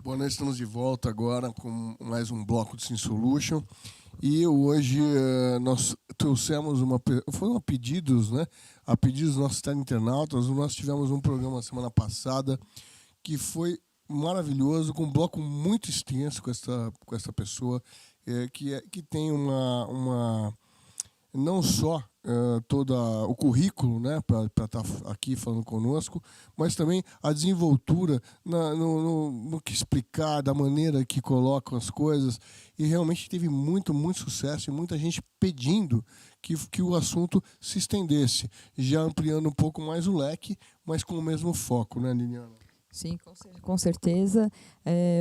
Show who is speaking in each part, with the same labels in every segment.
Speaker 1: Boa noite, estamos de volta agora com mais um bloco de Sim Solution. E hoje nós trouxemos foram a pedidos, né? A pedidos dos nossos internautas. Nós tivemos um programa semana passada que foi maravilhoso, com um bloco muito extenso com essa pessoa, que tem uma não só todo o currículo, né, para estar aqui falando conosco, mas também a desenvoltura no que explicar, da maneira que colocam as coisas. E realmente teve muito sucesso e muita gente pedindo que o assunto se estendesse, já ampliando um pouco mais o leque, mas com o mesmo foco, né, Liliana?
Speaker 2: Sim, com certeza.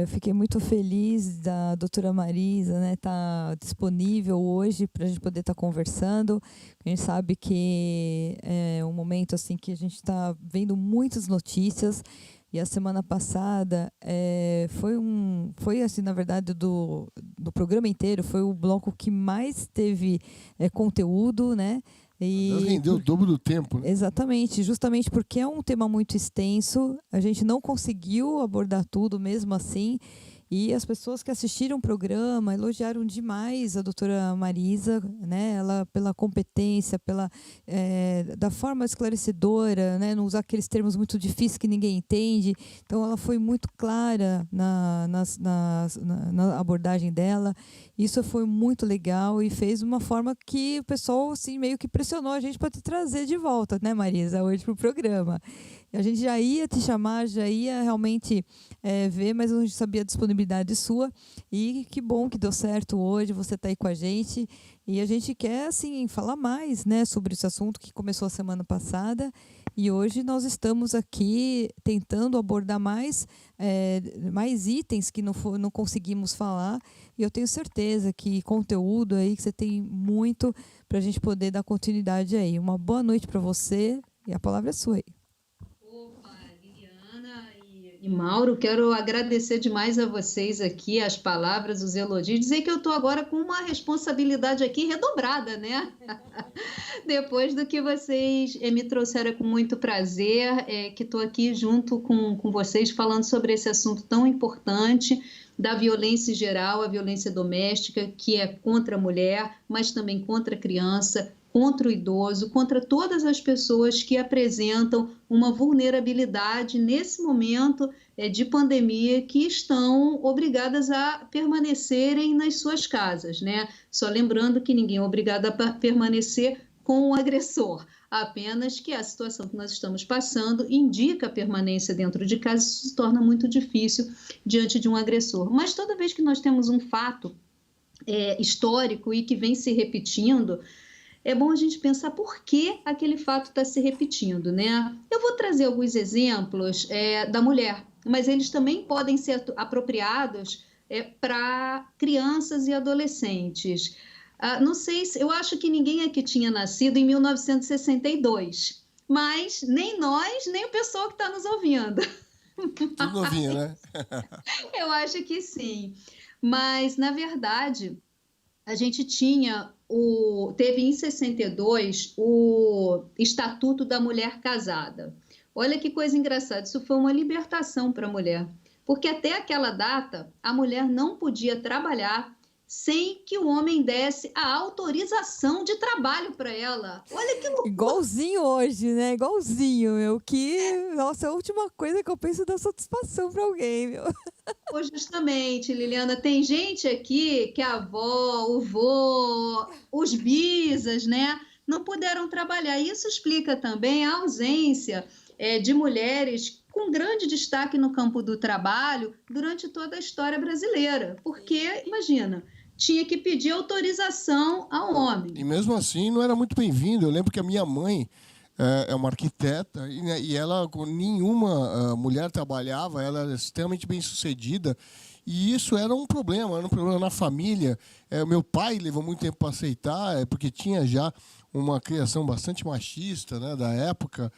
Speaker 2: Eu fiquei muito feliz da doutora Marisa, né, tá disponível hoje para a gente poder estar conversando. A gente sabe que é um momento assim que a gente está vendo muitas notícias. E a semana passada foi assim, na verdade, do programa inteiro, foi o bloco que mais teve conteúdo, né?
Speaker 1: E rendeu o dobro do tempo, né?
Speaker 2: Exatamente, justamente porque é um tema muito extenso, a gente não conseguiu abordar tudo mesmo assim, e as pessoas que assistiram o programa elogiaram demais a doutora Marisa, né? Ela, pela competência, da forma esclarecedora, né? Não usar aqueles termos muito difíceis que ninguém entende. Então, ela foi muito clara na abordagem dela. Isso foi muito legal e fez de uma forma que o pessoal assim, meio que pressionou a gente para te trazer de volta, né, Marisa, hoje para o programa. A gente já ia te chamar, já ia realmente ver, mas não sabia a disponibilidade sua. E que bom que deu certo hoje, você está aí com a gente. E a gente quer assim, falar mais, né, sobre esse assunto que começou a semana passada. E hoje nós estamos aqui tentando abordar mais itens que não conseguimos falar. E eu tenho certeza que conteúdo aí, que você tem muito para a gente poder dar continuidade aí. Uma boa noite para você e a palavra é sua aí.
Speaker 3: E Mauro, quero agradecer demais a vocês aqui, as palavras, os elogios, dizer que eu estou agora com uma responsabilidade aqui redobrada, né? Depois do que vocês me trouxeram com muito prazer, que estou aqui junto com vocês falando sobre esse assunto tão importante da violência em geral, a violência doméstica, que é contra a mulher, mas também contra a criança, contra o idoso, contra todas as pessoas que apresentam uma vulnerabilidade nesse momento de pandemia, que estão obrigadas a permanecerem nas suas casas, né? Só lembrando que ninguém é obrigado a permanecer com o agressor, apenas que a situação que nós estamos passando indica a permanência dentro de casa, isso se torna muito difícil diante de um agressor. Mas toda vez que nós temos um fato histórico e que vem se repetindo, é bom a gente pensar por que aquele fato está se repetindo, né? Eu vou trazer alguns exemplos da mulher, mas eles também podem ser apropriados para crianças e adolescentes. Não sei eu acho que ninguém aqui tinha nascido em 1962, mas nem nós, nem o pessoal que está nos ouvindo.
Speaker 1: Tudo novinho, né?
Speaker 3: Eu acho que sim, mas na verdade a gente teve em 62 o Estatuto da Mulher Casada. Olha que coisa engraçada, isso foi uma libertação para a mulher, porque até aquela data a mulher não podia trabalhar sem que o homem desse a autorização de trabalho para ela. Olha que loucura.
Speaker 2: Igualzinho hoje, né? Igualzinho, meu. Nossa, é a última coisa que eu penso dar satisfação para alguém, meu.
Speaker 3: Justamente, Liliana, tem gente aqui que a avó, o vô, os bisas, né, não puderam trabalhar. Isso explica também a ausência de mulheres com grande destaque no campo do trabalho durante toda a história brasileira. Porque, imagina, tinha que pedir autorização ao homem.
Speaker 1: E mesmo assim não era muito bem-vindo. Eu lembro que a minha mãe é uma arquiteta e ela, nenhuma mulher trabalhava, ela era extremamente bem-sucedida. E isso era um problema na família. Meu pai levou muito tempo para aceitar, porque tinha já uma criação bastante machista, né, da época.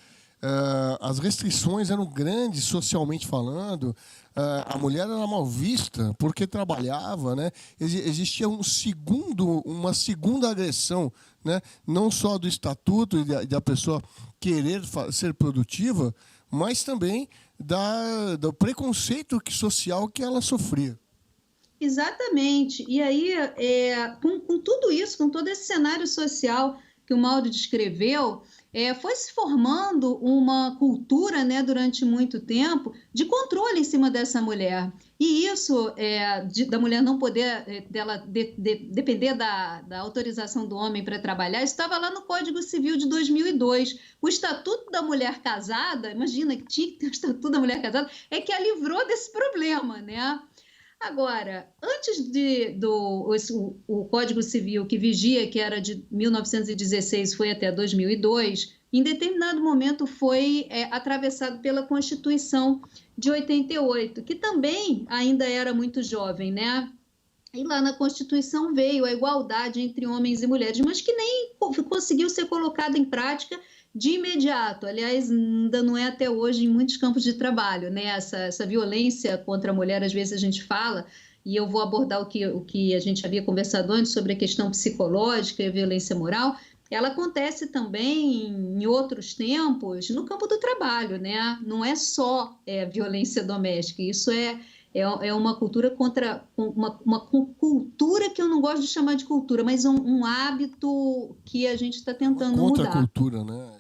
Speaker 1: As restrições eram grandes socialmente falando. A mulher era mal vista porque trabalhava, né? Existia uma segunda agressão, né? Não só do estatuto e da pessoa querer ser produtiva, mas também do preconceito social que ela sofria.
Speaker 3: Exatamente. E aí, com tudo isso, com todo esse cenário social que o Mauro descreveu, foi se formando uma cultura, né, durante muito tempo de controle em cima dessa mulher. E isso, da mulher não poder depender da autorização do homem para trabalhar, estava lá no Código Civil de 2002. O Estatuto da Mulher Casada, imagina que tinha que ter o Estatuto da Mulher Casada, é que a livrou desse problema, né? Agora, antes o Código Civil que vigia, que era de 1916, foi até 2002, em determinado momento foi atravessado pela Constituição de 88, que também ainda era muito jovem, né? E lá na Constituição veio a igualdade entre homens e mulheres, mas que nem conseguiu ser colocada em prática de imediato. Aliás, ainda não é até hoje em muitos campos de trabalho, né? Essa violência contra a mulher, às vezes a gente fala, e eu vou abordar o que a gente havia conversado antes sobre a questão psicológica e a violência moral, ela acontece também em outros tempos no campo do trabalho, né? Não é só violência doméstica, isso é uma cultura contra uma cultura que eu não gosto de chamar de cultura, mas um hábito que a gente está tentando mudar.
Speaker 1: Contracultura, né?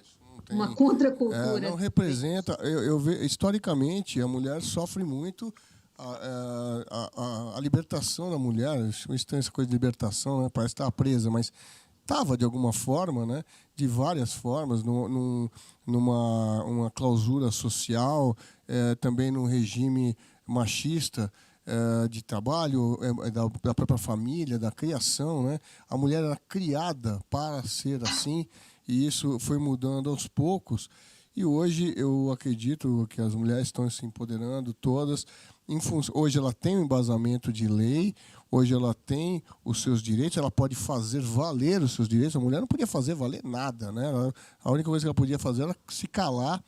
Speaker 3: Uma contracultura.
Speaker 1: Não representa. Eu vejo, historicamente, a mulher sofre muito a libertação da mulher. Essa coisa de libertação, né? Parece estar presa, mas estava de alguma forma, né? De várias formas, numa clausura social, também num regime machista de trabalho, da própria família, da criação, né? A mulher era criada para ser assim, e isso foi mudando aos poucos. E hoje eu acredito que as mulheres estão se empoderando todas. Hoje ela tem um embasamento de lei, hoje ela tem os seus direitos, ela pode fazer valer os seus direitos. A mulher não podia fazer valer nada, né? A única coisa que ela podia fazer era se calar,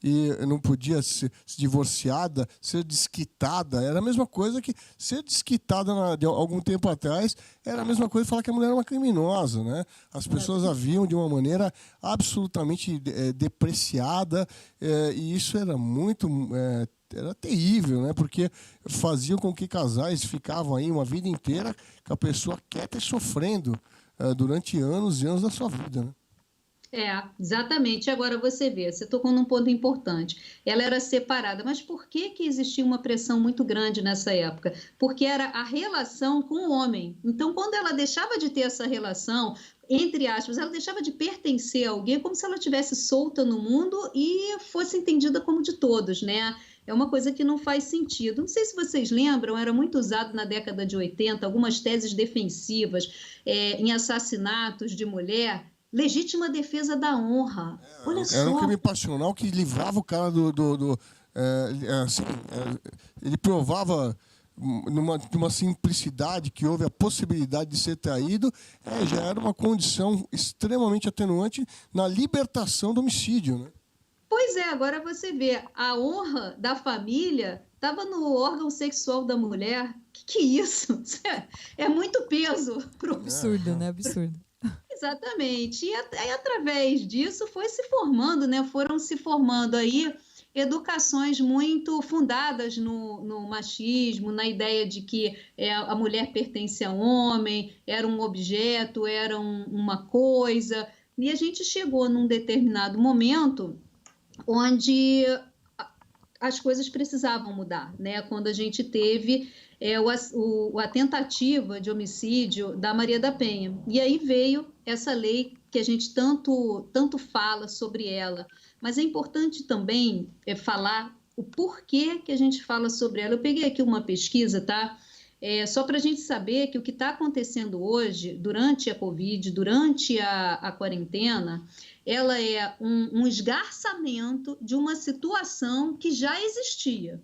Speaker 1: e não podia ser divorciada, ser desquitada. Era a mesma coisa que ser desquitada de algum tempo atrás, era a mesma coisa que falar que a mulher era uma criminosa, né? As pessoas a viam de uma maneira absolutamente depreciada, e isso era muito... era terrível, né? Porque faziam com que casais ficavam aí uma vida inteira com a pessoa quieta e sofrendo durante anos e anos da sua vida, né?
Speaker 3: Exatamente. Agora você vê, você tocou num ponto importante. Ela era separada, mas por que existia uma pressão muito grande nessa época? Porque era a relação com o homem. Então, quando ela deixava de ter essa relação, entre aspas, ela deixava de pertencer a alguém, como se ela estivesse solta no mundo e fosse entendida como de todos, né? É uma coisa que não faz sentido. Não sei se vocês lembram, era muito usado na década de 80, algumas teses defensivas em assassinatos de mulher, legítima defesa da honra. Olha só.
Speaker 1: Era um crime passional que livrava o cara ele provava numa simplicidade que houve a possibilidade de ser traído, já era uma condição extremamente atenuante na libertação do homicídio, né?
Speaker 3: Pois agora você vê, a honra da família estava no órgão sexual da mulher. Que é isso? É muito peso.
Speaker 2: Absurdo, né? Absurdo.
Speaker 3: Exatamente. E aí, através disso, foi se formando, né? Foram se formando aí educações muito fundadas no machismo, na ideia de que a mulher pertence ao homem, era um objeto, era uma coisa. E a gente chegou num determinado momento onde as coisas precisavam mudar, né? Quando a gente teve a tentativa de homicídio da Maria da Penha. E aí veio essa lei que a gente tanto fala sobre ela, mas é importante também falar o porquê que a gente fala sobre ela. Eu peguei aqui uma pesquisa, tá? Só para a gente saber que o que está acontecendo hoje, durante a Covid, durante a quarentena, ela é um esgarçamento de uma situação que já existia.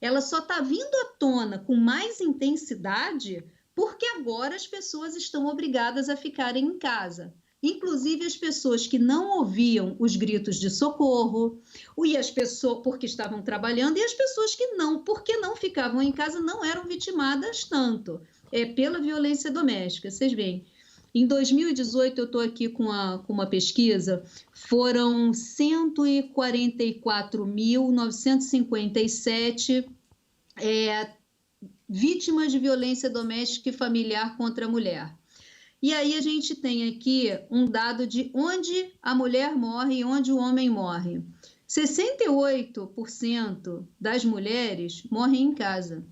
Speaker 3: Ela só está vindo à tona com mais intensidade porque agora as pessoas estão obrigadas a ficarem em casa. Inclusive as pessoas que não ouviam os gritos de socorro, e as pessoas porque estavam trabalhando, e as pessoas que porque não ficavam em casa, não eram vitimadas tanto pela violência doméstica. Vocês veem, Em 2018, eu estou aqui com uma pesquisa, foram 144.957 vítimas de violência doméstica e familiar contra a mulher. E aí a gente tem aqui um dado de onde a mulher morre e onde o homem morre. 68% das mulheres morrem em casa.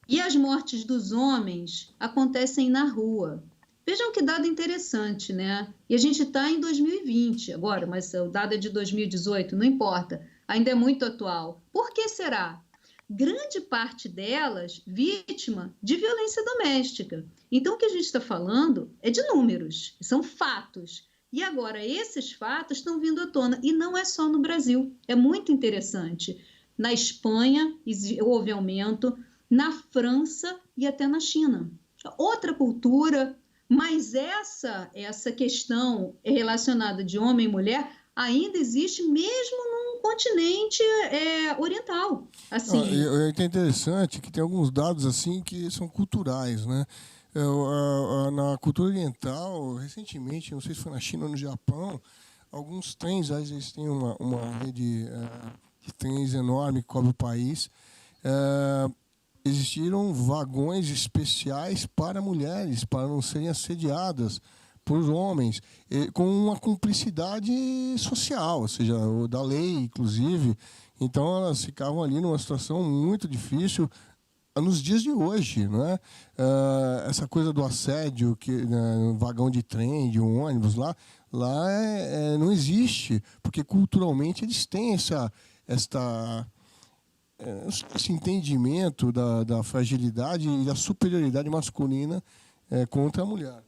Speaker 3: E as mortes dos homens acontecem na rua. Vejam que dado interessante, né? E a gente está em 2020 agora, mas o dado é de 2018, não importa, ainda é muito atual. Por que será? Grande parte delas vítima de violência doméstica. Então, o que a gente está falando é de números, são fatos. E agora, esses fatos estão vindo à tona, e não é só no Brasil, é muito interessante. Na Espanha houve aumento, na França e até na China. Outra cultura, mas essa questão relacionada de homem e mulher ainda existe mesmo num continente oriental. Assim.
Speaker 1: É interessante que tem alguns dados assim que são culturais, né? Na cultura oriental, recentemente, não sei se foi na China ou no Japão, alguns trens, eles têm uma rede de trens enorme que cobre o país. Existiram vagões especiais para mulheres, para não serem assediadas por homens, com uma cumplicidade social, ou seja, da lei, inclusive. Então, elas ficavam ali numa situação muito difícil nos dias de hoje, né? Essa coisa do assédio, no vagão de trem, de um ônibus, lá não existe, porque culturalmente eles têm esse entendimento da fragilidade e da superioridade masculina contra a mulher.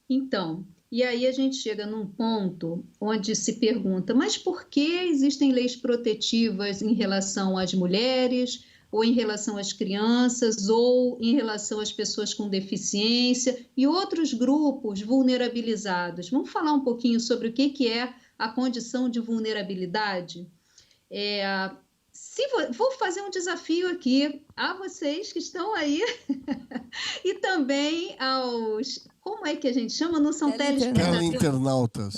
Speaker 3: Então, e aí a gente chega num ponto onde se pergunta, mas por que existem leis protetivas em relação às mulheres, ou em relação às crianças, ou em relação às pessoas com deficiência e outros grupos vulnerabilizados? Vamos falar um pouquinho sobre o que é a condição de vulnerabilidade? Vou fazer um desafio aqui a vocês que estão aí e também aos... Como é que a gente chama? Não são
Speaker 1: teleinternautas.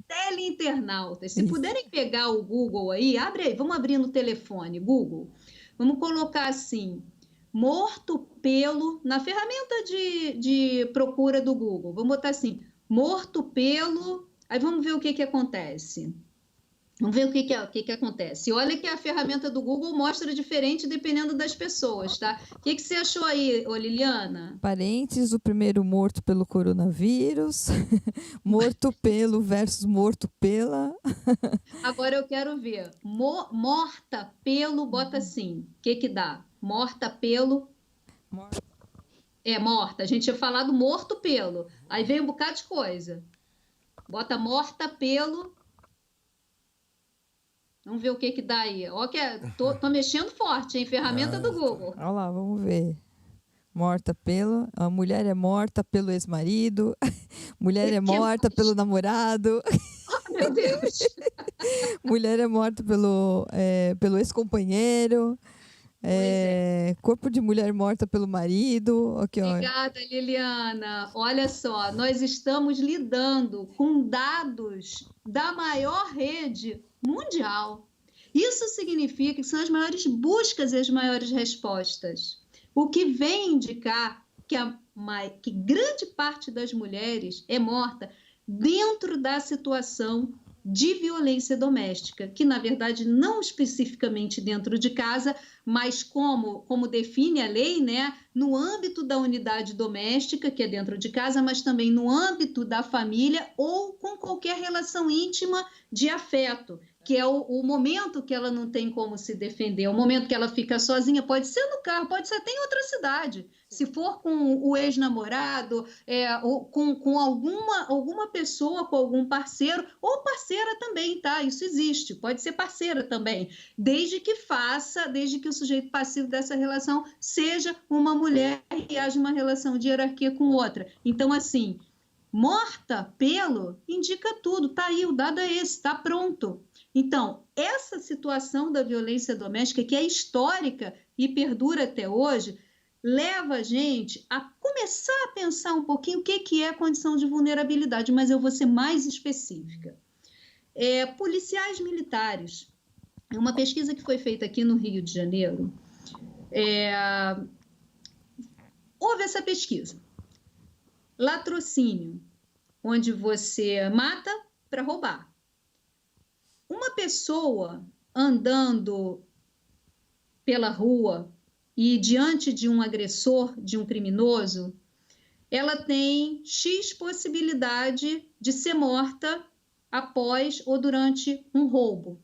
Speaker 3: Teleinternautas. Se puderem pegar o Google aí, abre aí, vamos abrir no telefone, Google. Vamos colocar assim, morto pelo, na ferramenta de procura do Google. Vamos botar assim, morto pelo, aí vamos ver o que acontece. Vamos ver o que acontece. Olha que a ferramenta do Google mostra diferente dependendo das pessoas, tá? O que você achou aí, Liliana?
Speaker 2: Parentes do primeiro morto pelo coronavírus, morto pelo versus morto pela.
Speaker 3: Agora eu quero ver. Morta pelo, bota assim. O que dá? Morta pelo... morta. A gente tinha falado morto pelo. Aí vem um bocado de coisa. Bota morta pelo... Vamos ver o que dá aí. Ó, tô mexendo forte, hein? Ferramenta do Google.
Speaker 2: Olha lá, vamos ver. Morta pelo... A mulher é morta pelo ex-marido. Mulher é morta pelo namorado.
Speaker 3: Oh, meu Deus!
Speaker 2: Mulher é morta pelo ex-companheiro. Corpo de mulher morta pelo marido. Aqui,
Speaker 3: obrigada, Liliana. Olha só, nós estamos lidando com dados da maior rede mundial. Isso significa que são as maiores buscas e as maiores respostas. O que vem indicar que grande parte das mulheres é morta dentro da situação de violência doméstica, que na verdade não especificamente dentro de casa, mas como define a lei, né, no âmbito da unidade doméstica, que é dentro de casa, mas também no âmbito da família ou com qualquer relação íntima de afeto, que é o momento que ela não tem como se defender, o momento que ela fica sozinha, pode ser no carro, pode ser até em outra cidade. Se for com o ex-namorado, ou com alguma pessoa, com algum parceiro, ou parceira também, tá? Isso existe, pode ser parceira também, desde que o sujeito passivo dessa relação seja uma mulher e haja uma relação de hierarquia com outra. Então, assim, morta pelo indica tudo, tá aí, o dado é esse, tá pronto. Então, essa situação da violência doméstica, que é histórica e perdura até hoje, leva a gente a começar a pensar um pouquinho o que é a condição de vulnerabilidade, mas eu vou ser mais específica. Policiais militares. É uma pesquisa que foi feita aqui no Rio de Janeiro. Houve essa pesquisa. Latrocínio, onde você mata para roubar. Uma pessoa andando pela rua e diante de um agressor, de um criminoso, ela tem X possibilidade de ser morta após ou durante um roubo.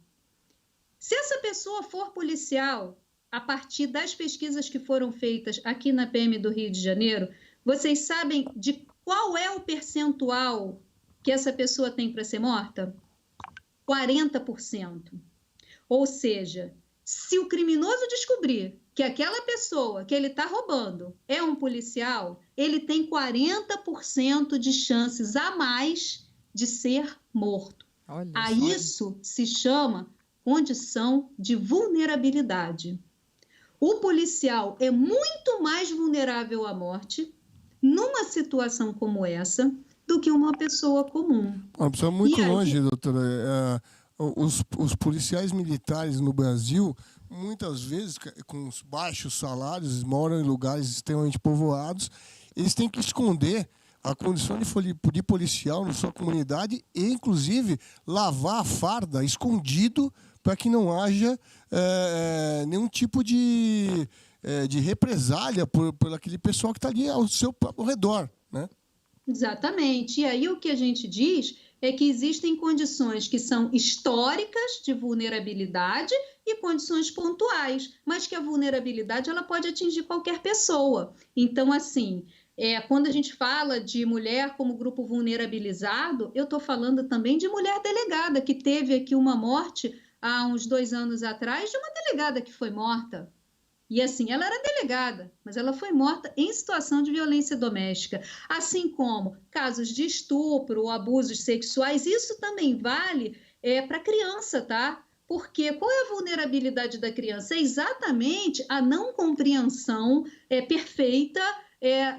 Speaker 3: Se essa pessoa for policial, a partir das pesquisas que foram feitas aqui na PM do Rio de Janeiro, vocês sabem de qual é o percentual que essa pessoa tem para ser morta? 40%. Ou seja, se o criminoso descobrir que aquela pessoa que ele está roubando é um policial, ele tem 40% de chances a mais de ser morto. Isso se chama condição de vulnerabilidade. O policial é muito mais vulnerável à morte numa situação como essa do que uma pessoa comum.
Speaker 1: Uma pessoa muito longe, doutora. Os policiais militares no Brasil, muitas vezes, com os baixos salários, moram em lugares extremamente povoados, eles têm que esconder a condição de policial na sua comunidade e, inclusive, lavar a farda escondido para que não haja nenhum tipo de represália por aquele pessoal que está ali ao redor, né?
Speaker 3: Exatamente. E aí o que a gente diz é que existem condições que são históricas de vulnerabilidade e condições pontuais, mas que a vulnerabilidade ela pode atingir qualquer pessoa. Então, assim, quando a gente fala de mulher como grupo vulnerabilizado, eu estou falando também de mulher delegada, que teve aqui uma morte há uns 2 anos atrás, de uma delegada que foi morta. E assim, ela era delegada, mas ela foi morta em situação de violência doméstica. Assim como casos de estupro ou abusos sexuais, isso também vale para criança, tá? Porque qual é a vulnerabilidade da criança? É exatamente a não compreensão perfeita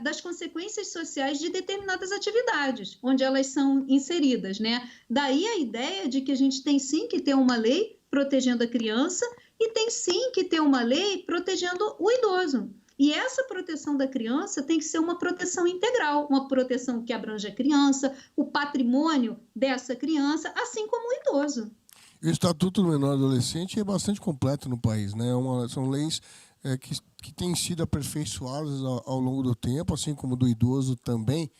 Speaker 3: das consequências sociais de determinadas atividades, onde elas são inseridas, né? Daí a ideia de que a gente tem sim que ter uma lei protegendo a criança e tem sim que ter uma lei protegendo o idoso. E essa proteção da criança tem que ser uma proteção integral, uma proteção que abrange a criança, o patrimônio dessa criança, assim como o idoso.
Speaker 1: O Estatuto do Menor Adolescente é bastante completo no país, né? São leis que têm sido aperfeiçoadas ao longo do tempo, assim como do idoso também,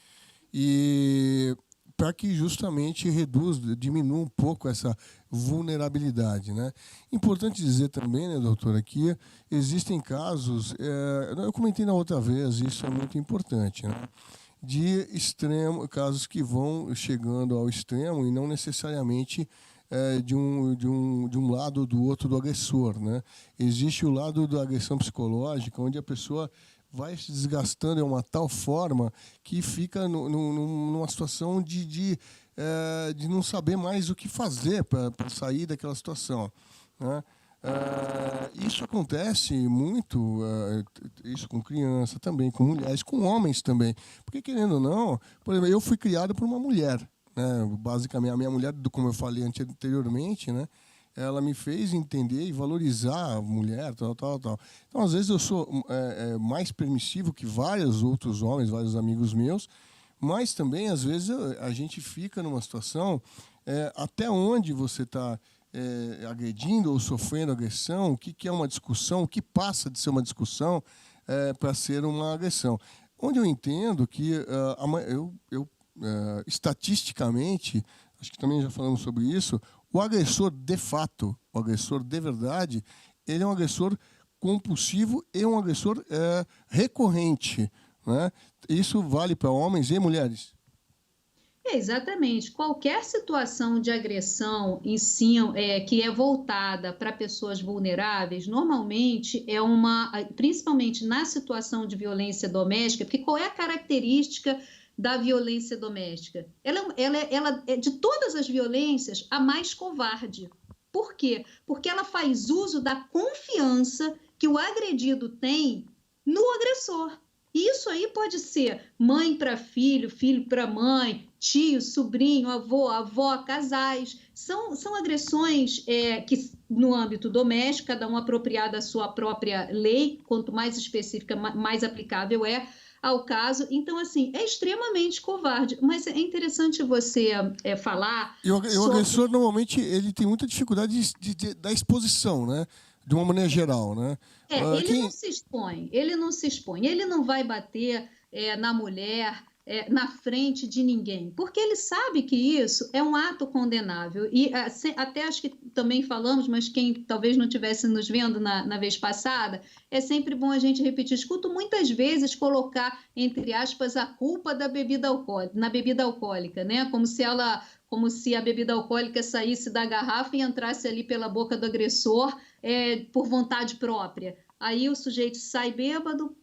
Speaker 1: e para que justamente diminua um pouco essa vulnerabilidade, né? Importante dizer também, né, doutora, que existem casos, eu comentei na outra vez, isso é muito importante, né? De casos que vão chegando ao extremo e não necessariamente de um lado ou do outro do agressor, né? Existe o lado da agressão psicológica, onde a pessoa vai se desgastando de uma tal forma que fica numa situação de não saber mais o que fazer para sair daquela situação, né? Isso acontece muito, isso com criança também, com mulheres, com homens também. Porque, querendo ou não, por exemplo, eu fui criado por uma mulher, né? Basicamente, a minha mulher, como eu falei anteriormente, né? Ela me fez entender e valorizar a mulher, tal. Então, às vezes, eu sou mais permissivo que vários outros homens, vários amigos meus, mas também, às vezes, a gente fica numa situação até onde você está agredindo ou sofrendo agressão, o que é uma discussão, o que passa de ser uma discussão para ser uma agressão. Onde eu entendo que, estatisticamente, acho que também já falamos sobre isso, o agressor de fato, o agressor de verdade, ele é um agressor compulsivo e um agressor recorrente, né? Isso vale para homens e mulheres.
Speaker 3: Exatamente. Qualquer situação de agressão em si, que é voltada para pessoas vulneráveis, normalmente principalmente na situação de violência doméstica, porque qual é a característica da violência doméstica? Ela é, de todas as violências, a mais covarde. Por quê? Porque ela faz uso da confiança que o agredido tem no agressor. Isso aí pode ser mãe para filho, filho para mãe, tio, sobrinho, avô, avó, casais. São agressões que, no âmbito doméstico, cada um apropriado à sua própria lei, quanto mais específica, mais aplicável é ao caso. Então, assim, é extremamente covarde. Mas é interessante você falar
Speaker 1: E o agressor, normalmente, ele tem muita dificuldade da exposição, né? De uma maneira geral, né?
Speaker 3: Ele não se expõe, ele não vai bater na mulher, na frente de ninguém, porque ele sabe que isso é um ato condenável. E até acho que também falamos, mas quem talvez não estivesse nos vendo na vez passada, é sempre bom a gente repetir. Escuto muitas vezes colocar, entre aspas, a culpa da bebida alcoólica, na bebida alcoólica, né? Como se a bebida alcoólica saísse da garrafa e entrasse ali pela boca do agressor por vontade própria. Aí o sujeito sai bêbado,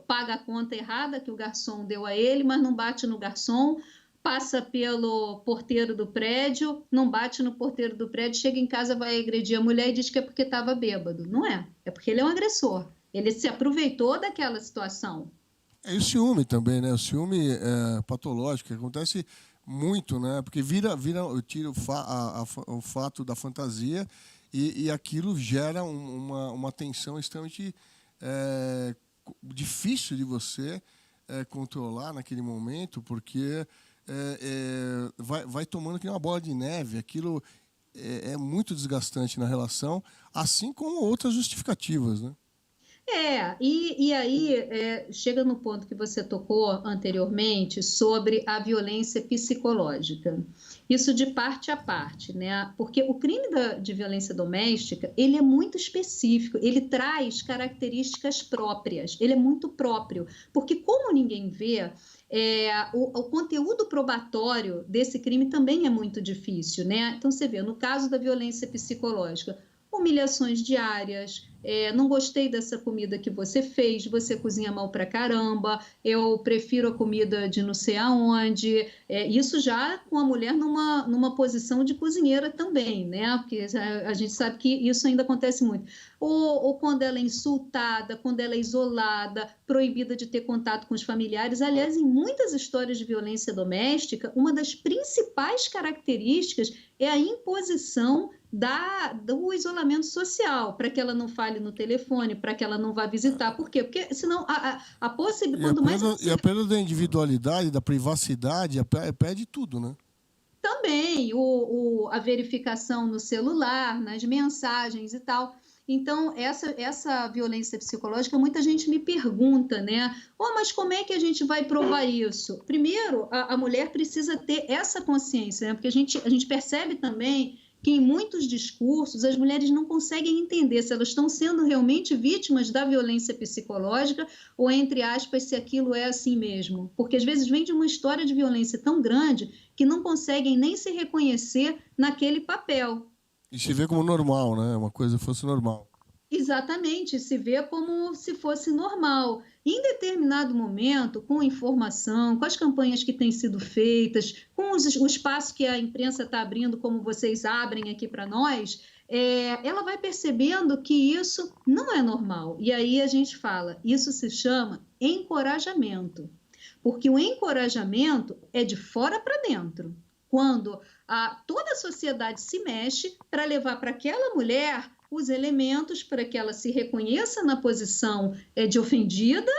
Speaker 3: paga a conta errada que o garçom deu a ele, mas não bate no garçom, passa pelo porteiro do prédio, não bate no porteiro do prédio, chega em casa, vai agredir a mulher e diz que é porque estava bêbado. Não é, é porque ele é um agressor. Ele se aproveitou daquela situação.
Speaker 1: E o ciúme também, né? O ciúme patológico, que acontece muito, né? Porque tira o fato da fantasia e aquilo gera uma tensão extremamente difícil de você controlar naquele momento, porque vai tomando que nem uma bola de neve. Aquilo é muito desgastante na relação, assim como outras justificativas, né?
Speaker 3: E aí chega no ponto que você tocou anteriormente sobre a violência psicológica. Isso de parte a parte, né? Porque o crime de violência doméstica, ele é muito específico, ele traz características próprias, ele é muito próprio, porque como ninguém vê, o conteúdo probatório desse crime também é muito difícil, né? Então você vê, no caso da violência psicológica, humilhações diárias, não gostei dessa comida que você fez, você cozinha mal pra caramba, eu prefiro a comida de não sei aonde, isso já com a mulher numa posição de cozinheira também, né? Porque a gente sabe que isso ainda acontece muito. Ou quando ela é insultada, quando ela é isolada, proibida de ter contato com os familiares. Aliás, em muitas histórias de violência doméstica, uma das principais características é a imposição do isolamento social, para que ela não fale no telefone, para que ela não vá visitar. Por quê? Porque senão a possibilidade...
Speaker 1: E a perda da individualidade, da privacidade, perde tudo, né?
Speaker 3: Também a verificação no celular, nas mensagens e tal. Então, essa violência psicológica, muita gente me pergunta, né? Mas como é que a gente vai provar isso? Primeiro, a mulher precisa ter essa consciência, né? Porque a gente percebe também que em muitos discursos as mulheres não conseguem entender se elas estão sendo realmente vítimas da violência psicológica ou, entre aspas, se aquilo é assim mesmo. Porque às vezes vem de uma história de violência tão grande que não conseguem nem se reconhecer naquele papel.
Speaker 1: E se vê como normal, né? Uma coisa fosse normal.
Speaker 3: Exatamente, se vê como se fosse normal. Em determinado momento, com informação, com as campanhas que têm sido feitas, com o espaço que a imprensa está abrindo, como vocês abrem aqui para nós, ela vai percebendo que isso não é normal. E aí a gente fala, isso se chama encorajamento, porque o encorajamento é de fora para dentro. Quando toda a sociedade se mexe para levar para aquela mulher os elementos para que ela se reconheça na posição de ofendida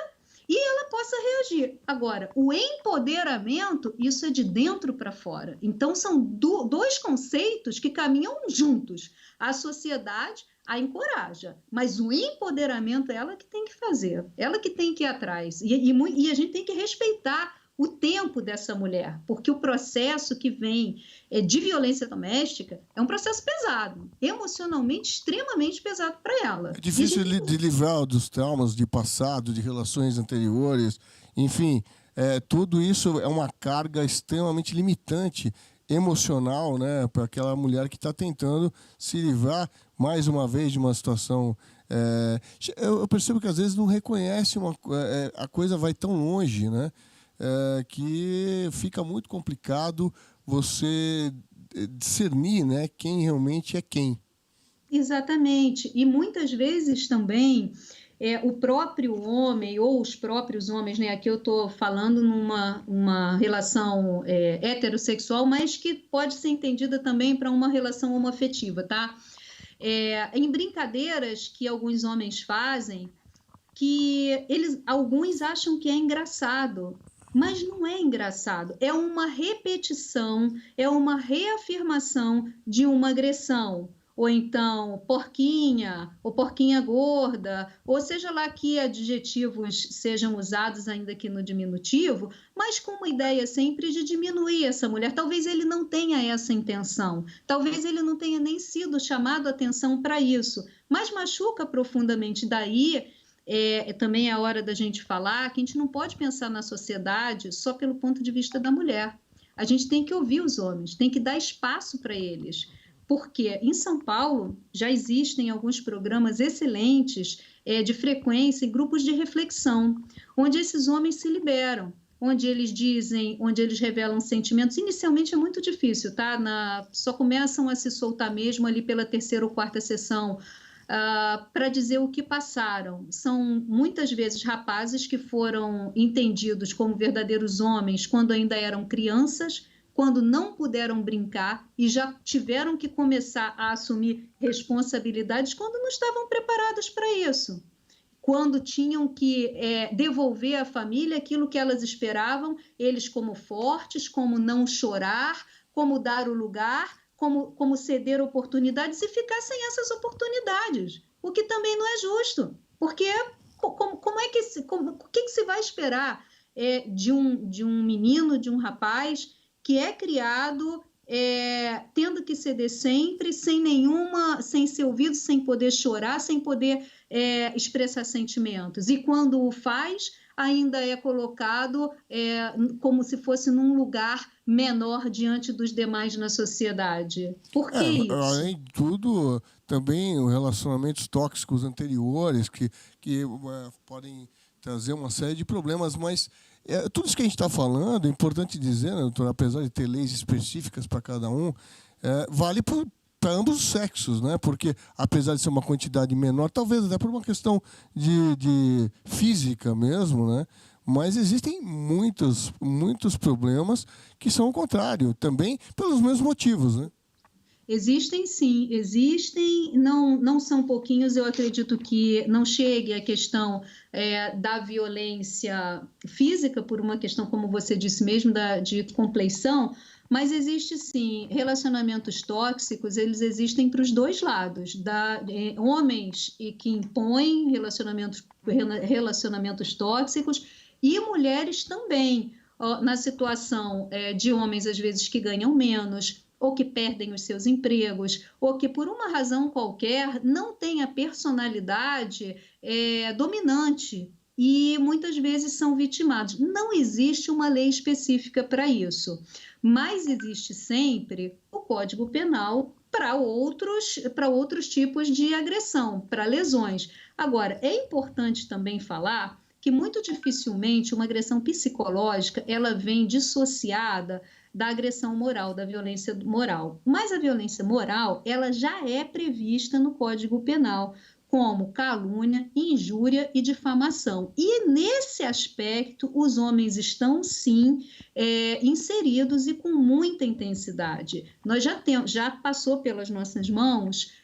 Speaker 3: e ela possa reagir. Agora, o empoderamento, isso é de dentro para fora. Então, são dois conceitos que caminham juntos. A sociedade a encoraja, mas o empoderamento é ela que tem que fazer, ela que tem que ir atrás. E a gente tem que respeitar o tempo dessa mulher, porque o processo que vem de violência doméstica é um processo pesado, emocionalmente extremamente pesado para ela.
Speaker 1: É difícil de livrar dos traumas de passado, de relações anteriores, enfim, tudo isso é uma carga extremamente limitante emocional, né, para aquela mulher que está tentando se livrar mais uma vez de uma situação. Eu percebo que às vezes não reconhece a coisa vai tão longe, né? Que fica muito complicado você discernir, né, quem realmente é quem.
Speaker 3: Exatamente. E muitas vezes também o próprio homem ou os próprios homens, né? Aqui eu estou falando numa relação heterossexual, mas que pode ser entendida também para uma relação homoafetiva, tá? Em brincadeiras que alguns homens fazem, que alguns acham que é engraçado, mas não é engraçado, é uma repetição, é uma reafirmação de uma agressão, ou então porquinha, ou porquinha gorda, ou seja lá que adjetivos sejam usados ainda aqui no diminutivo, mas com uma ideia sempre de diminuir essa mulher. Talvez ele não tenha essa intenção, talvez ele não tenha nem sido chamado a atenção para isso, mas machuca profundamente. Daí também é a hora da gente falar que a gente não pode pensar na sociedade só pelo ponto de vista da mulher. A gente tem que ouvir os homens, tem que dar espaço para eles, porque em São Paulo já existem alguns programas excelentes de frequência e grupos de reflexão, onde esses homens se liberam, onde eles dizem, onde eles revelam sentimentos. Inicialmente é muito difícil, tá? Só começam a se soltar mesmo ali pela terceira ou quarta sessão, para dizer o que passaram. São muitas vezes rapazes que foram entendidos como verdadeiros homens quando ainda eram crianças, quando não puderam brincar e já tiveram que começar a assumir responsabilidades quando não estavam preparados para isso, quando tinham que devolver à família aquilo que elas esperavam, eles como fortes, como não chorar, como dar o lugar, como ceder oportunidades e ficar sem essas oportunidades, o que também não é justo, porque o que se vai esperar de um menino, de um rapaz que é criado tendo que ceder sempre, sem ser ouvido, sem poder chorar, sem poder expressar sentimentos, e quando o faz, ainda é colocado como se fosse num lugar menor diante dos demais na sociedade. Por que isso?
Speaker 1: Além de tudo, também os relacionamentos tóxicos anteriores que podem trazer uma série de problemas, mas tudo isso que a gente está falando, é importante dizer, né, doutor, apesar de ter leis específicas para cada um, vale para ambos os sexos, né? Porque apesar de ser uma quantidade menor, talvez até por uma questão de física mesmo, né? Mas existem muitos problemas que são o contrário, também pelos mesmos motivos, né?
Speaker 3: Existem sim, existem, não são pouquinhos, eu acredito que não chegue a questão da violência física, por uma questão, como você disse mesmo, de compleição, mas existe sim, relacionamentos tóxicos, eles existem para os dois lados, homens que impõem relacionamentos tóxicos e mulheres também, na situação de homens, às vezes, que ganham menos, ou que perdem os seus empregos, ou que por uma razão qualquer não têm a personalidade dominante e muitas vezes são vitimados. Não existe uma lei específica para isso, mas existe sempre o Código Penal para outros tipos de agressão, para lesões. Agora, é importante também falar que muito dificilmente uma agressão psicológica ela vem dissociada da agressão moral, da violência moral. Mas a violência moral, ela já é prevista no Código Penal, como calúnia, injúria e difamação. E nesse aspecto, os homens estão, sim, inseridos e com muita intensidade. Nós já passou pelas nossas mãos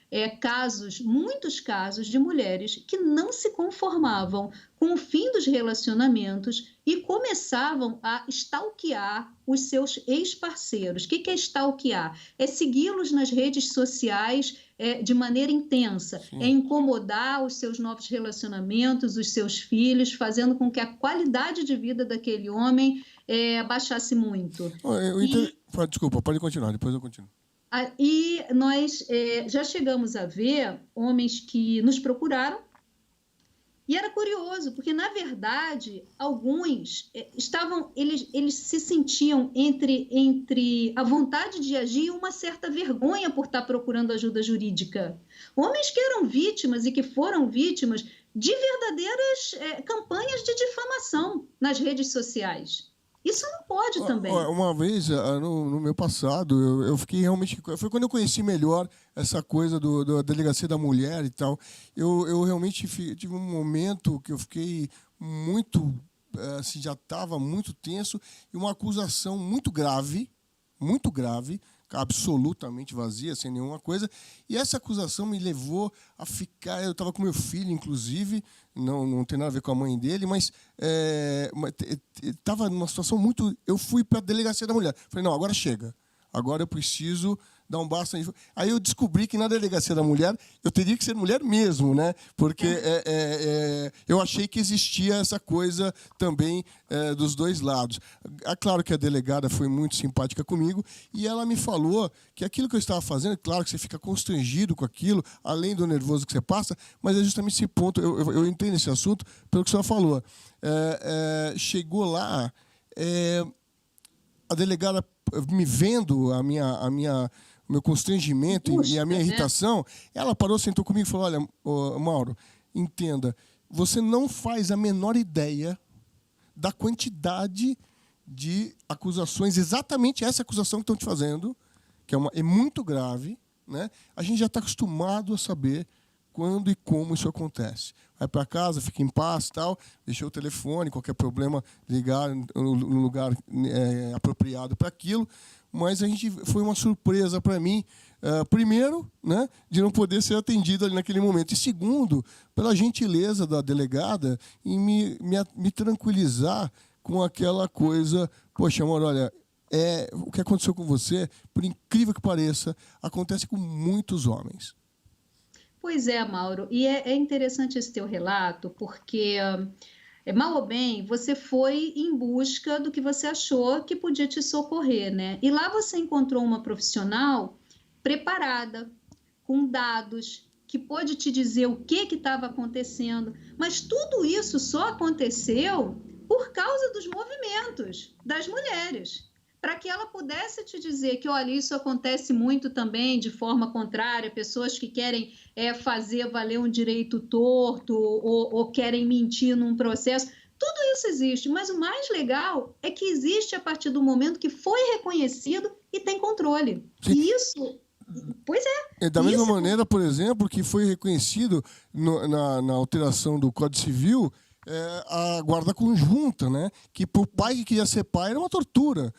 Speaker 3: muitos casos de mulheres que não se conformavam com o fim dos relacionamentos e começavam a stalkear os seus ex-parceiros. O que é stalkear? É segui-los nas redes sociais de maneira intensa, é incomodar os seus novos relacionamentos, os seus filhos, fazendo com que a qualidade de vida daquele homem baixasse muito.
Speaker 1: Desculpa, pode continuar, depois eu continuo.
Speaker 3: E nós já chegamos a ver homens que nos procuraram, e era curioso, porque, na verdade, alguns eles se sentiam entre a vontade de agir e uma certa vergonha por estar procurando ajuda jurídica. Homens que eram vítimas e que foram vítimas de verdadeiras campanhas de difamação nas redes sociais. Isso não pode também.
Speaker 1: Uma vez, no meu passado, eu fiquei realmente... Foi quando eu conheci melhor essa coisa da delegacia da mulher e tal. Eu realmente tive um momento que eu fiquei muito... Assim, já estava muito tenso, e uma acusação muito grave, absolutamente vazia, sem nenhuma coisa. E essa acusação me levou a ficar... Eu estava com meu filho, inclusive, não tem nada a ver com a mãe dele, mas estava numa situação muito... Eu fui para a delegacia da mulher. Falei, não, agora chega. Agora eu preciso dar um basta. Aí eu descobri que na delegacia da mulher eu teria que ser mulher mesmo, né? Porque eu achei que existia essa coisa também dos dois lados. É claro que a delegada foi muito simpática comigo e ela me falou que aquilo que eu estava fazendo, claro que você fica constrangido com aquilo, além do nervoso que você passa, mas é justamente esse ponto, eu entendo esse assunto pelo que a senhora falou. Chegou lá, a delegada me vendo meu constrangimento e a minha irritação, ela parou, sentou comigo e falou, olha, Mauro, entenda, você não faz a menor ideia da quantidade de acusações, exatamente essa acusação que estão te fazendo, que é muito grave, né? A gente já está acostumado a saber quando e como isso acontece. Vai para casa, fica em paz, tal, deixou o telefone, qualquer problema, ligar no lugar apropriado para aquilo. Mas foi uma surpresa para mim, primeiro, né, de não poder ser atendido ali naquele momento. E segundo, pela gentileza da delegada em me tranquilizar com aquela coisa, poxa, amor, olha, o que aconteceu com você, por incrível que pareça, acontece com muitos homens.
Speaker 3: Pois é, Mauro, e é interessante esse teu relato, porque, mal ou bem, você foi em busca do que você achou que podia te socorrer, né? E lá você encontrou uma profissional preparada, com dados, que pôde te dizer o que estava acontecendo, mas tudo isso só aconteceu por causa dos movimentos das mulheres, para que ela pudesse te dizer que, olha, isso acontece muito também de forma contrária, pessoas que querem fazer valer um direito torto ou querem mentir num processo. Tudo isso existe, mas o mais legal é que existe a partir do momento que foi reconhecido e tem controle. Sim. E isso... Pois é.
Speaker 1: Da mesma maneira, por exemplo, que foi reconhecido na alteração do Código Civil, a guarda conjunta, né? Que para o pai que queria ser pai era uma tortura.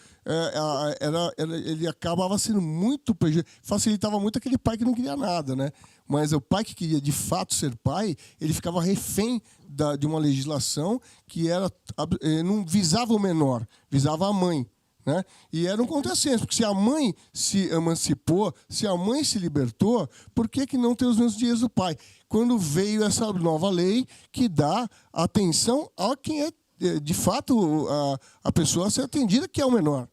Speaker 1: Ele acabava sendo muito prejudicial, facilitava muito aquele pai que não queria nada, né? Mas o pai que queria de fato ser pai, ele ficava refém de uma legislação que não visava o menor, visava a mãe. Né? E era um contrassenso, porque se a mãe se emancipou, se a mãe se libertou, por que não ter os mesmos direitos do pai? Quando veio essa nova lei que dá atenção a quem é, de fato, a pessoa a ser atendida, que é o menor.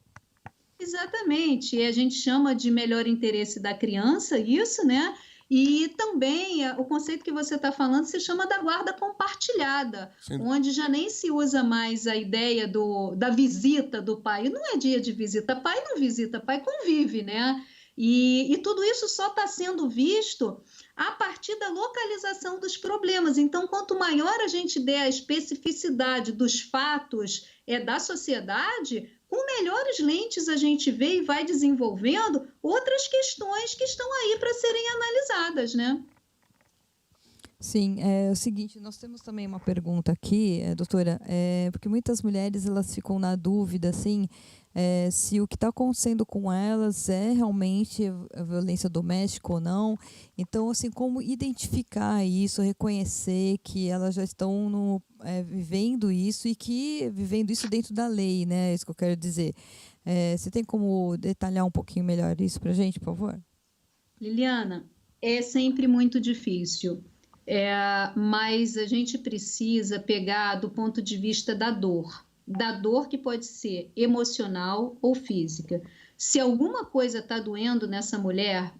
Speaker 3: Exatamente, e a gente chama de melhor interesse da criança, isso, né? E também o conceito que você está falando se chama da guarda compartilhada, sim, onde já nem se usa mais a ideia da visita do pai. Não é dia de visita, pai não visita, pai convive, né? E tudo isso só está sendo visto a partir da localização dos problemas. Então, quanto maior a gente der a especificidade dos fatos da sociedade, com melhores lentes a gente vê e vai desenvolvendo outras questões que estão aí para serem analisadas, né?
Speaker 2: Sim, é o seguinte, nós temos também uma pergunta aqui, doutora, porque muitas mulheres elas ficam na dúvida, assim, se o que está acontecendo com elas é realmente a violência doméstica ou não. Então, assim, como identificar isso, reconhecer que elas já estão vivendo isso e que vivendo isso dentro da lei, né? É isso que eu quero dizer. Você tem como detalhar um pouquinho melhor isso para a gente, por favor?
Speaker 3: Liliana, é sempre muito difícil, mas a gente precisa pegar do ponto de vista da dor que pode ser emocional ou física. Se alguma coisa está doendo nessa mulher,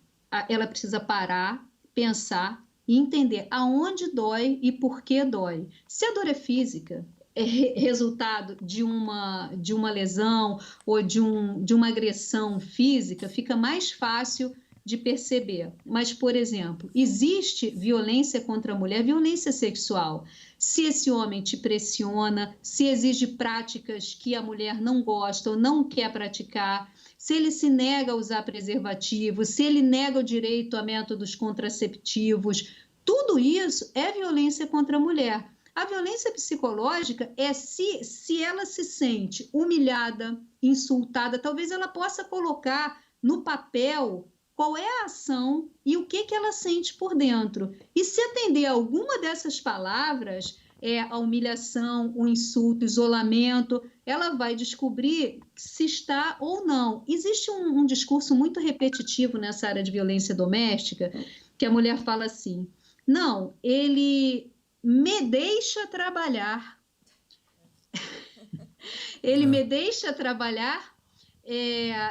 Speaker 3: ela precisa parar, pensar e entender aonde dói e por que dói. Se a dor é física, é resultado de uma lesão ou de uma agressão física, fica mais fácil de perceber. Mas, por exemplo, existe violência contra a mulher, violência sexual. Se esse homem te pressiona, se exige práticas que a mulher não gosta ou não quer praticar, se ele se nega a usar preservativo, se ele nega o direito a métodos contraceptivos, tudo isso é violência contra a mulher. A violência psicológica é se ela se sente humilhada, insultada, talvez ela possa colocar no papel qual é a ação e o que ela sente por dentro. E se atender a alguma dessas palavras, a humilhação, o insulto, o isolamento, ela vai descobrir se está ou não. Existe um discurso muito repetitivo nessa área de violência doméstica, que a mulher fala assim, não, ele me deixa trabalhar. Ele me deixa trabalhar.